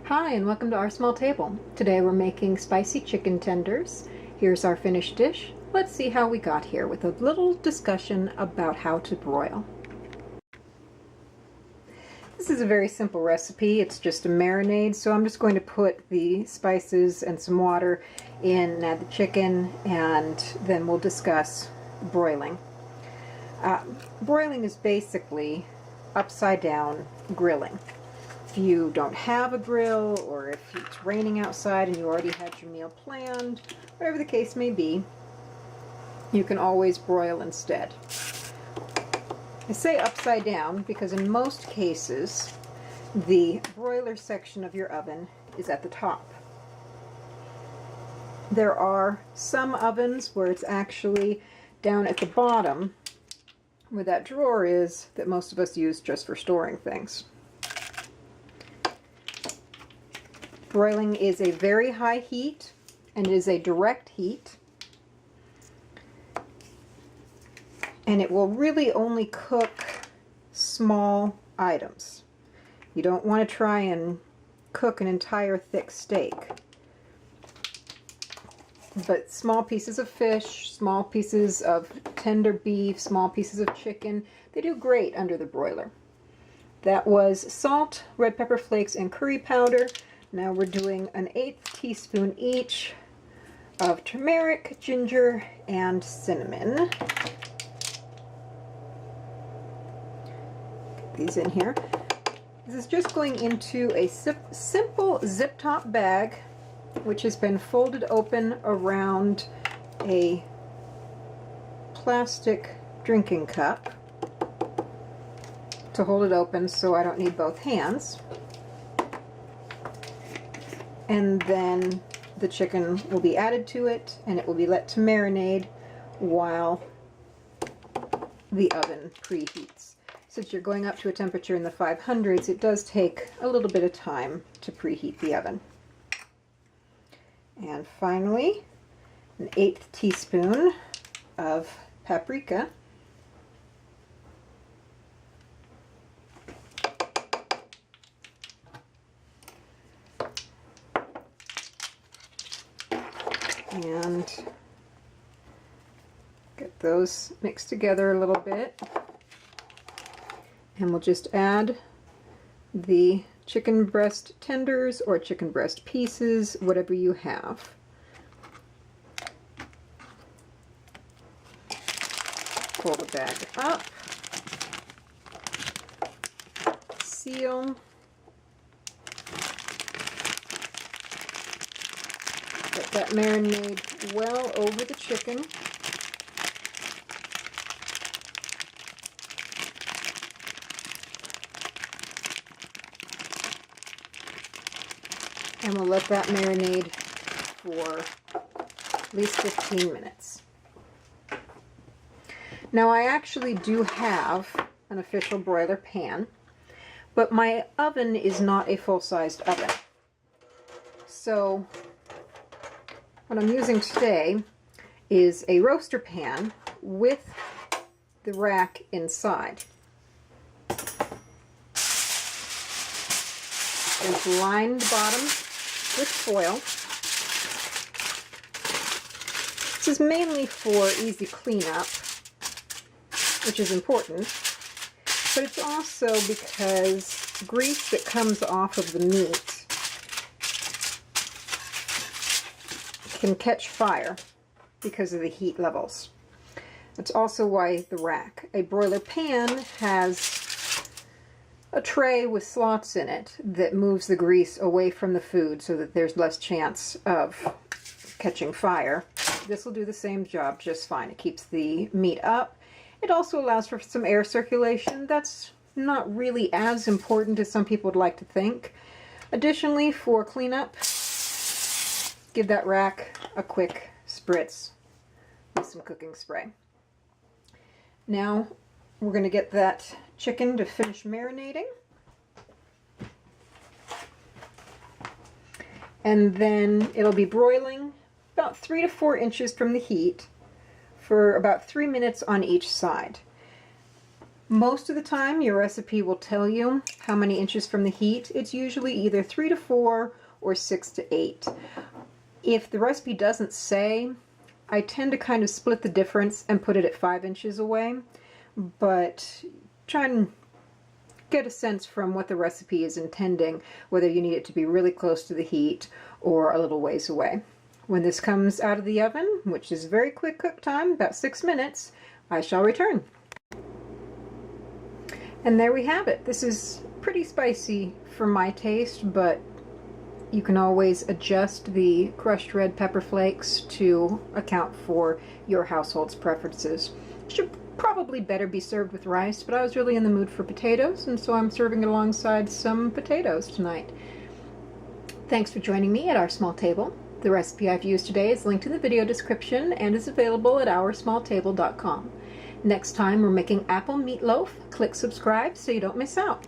Hi and welcome to Our Small Table. Today we're making spicy chicken tenders. Here's our finished dish. Let's see how we got here with a little discussion about how to broil. This is a very simple recipe. It's just a marinade, so I'm just going to put the spices and some water in, add the chicken, and then we'll discuss broiling. Broiling is basically upside down grilling. If you don't have a grill, or if it's raining outside and you already had your meal planned, whatever the case may be, you can always broil instead. I say upside down because in most cases the broiler section of your oven is at the top. There are some ovens where it's actually down at the bottom where that drawer is that most of us use just for storing things. Broiling is a very high heat and it is a direct heat, and it will really only cook small items. You don't want to try and cook an entire thick steak, but small pieces of fish, small pieces of tender beef, small pieces of chicken, they do great under the broiler. That was salt, red pepper flakes, and curry powder. Now we're doing an 1/8 teaspoon each of turmeric, ginger, and cinnamon. Get these in here. This is just going into a simple zip top bag, which has been folded open around a plastic drinking cup to hold it open so I don't need both hands. And then the chicken will be added to it and it will be let to marinate while the oven preheats. Since you're going up to a temperature in the 500s, it does take a little bit of time to preheat the oven. And finally, an 1/8 teaspoon of paprika. And get those mixed together a little bit. And we'll just add the chicken breast tenders or chicken breast pieces, whatever you have. Pull the bag up, seal, let that marinade well over the chicken. And we'll let that marinade for at least 15 minutes. Now I actually do have an official broiler pan, but my oven is not a full-sized oven. So what I'm using today is a roaster pan with the rack inside. It's lined bottom with foil. This is mainly for easy cleanup, which is important, but it's also because grease that comes off of the meat can catch fire because of the heat levels. That's also why the rack. A broiler pan has a tray with slots in it that moves the grease away from the food so that there's less chance of catching fire. This will do the same job just fine. It keeps the meat up. It also allows for some air circulation. That's not really as important as some people would like to think. Additionally, for cleanup, give that rack a quick spritz with some cooking spray. Now we're going to get that chicken to finish marinating. And then it'll be broiling about 3 to 4 inches from the heat for about 3 minutes on each side. Most of the time your recipe will tell you how many inches from the heat. It's usually either 3 to 4 or 6 to 8. If the recipe doesn't say, I tend to kind of split the difference and put it at 5 inches away, but try and get a sense from what the recipe is intending, whether you need it to be really close to the heat or a little ways away. When this comes out of the oven, which is very quick cook time, about 6 minutes, I shall return. And there we have it. This is pretty spicy for my taste, but you can always adjust the crushed red pepper flakes to account for your household's preferences. Should probably better be served with rice, but I was really in the mood for potatoes, and so I'm serving it alongside some potatoes tonight. Thanks for joining me at Our Small Table. The recipe I've used today is linked in the video description and is available at OurSmallTable.com. Next time we're making apple meatloaf. Click subscribe so you don't miss out.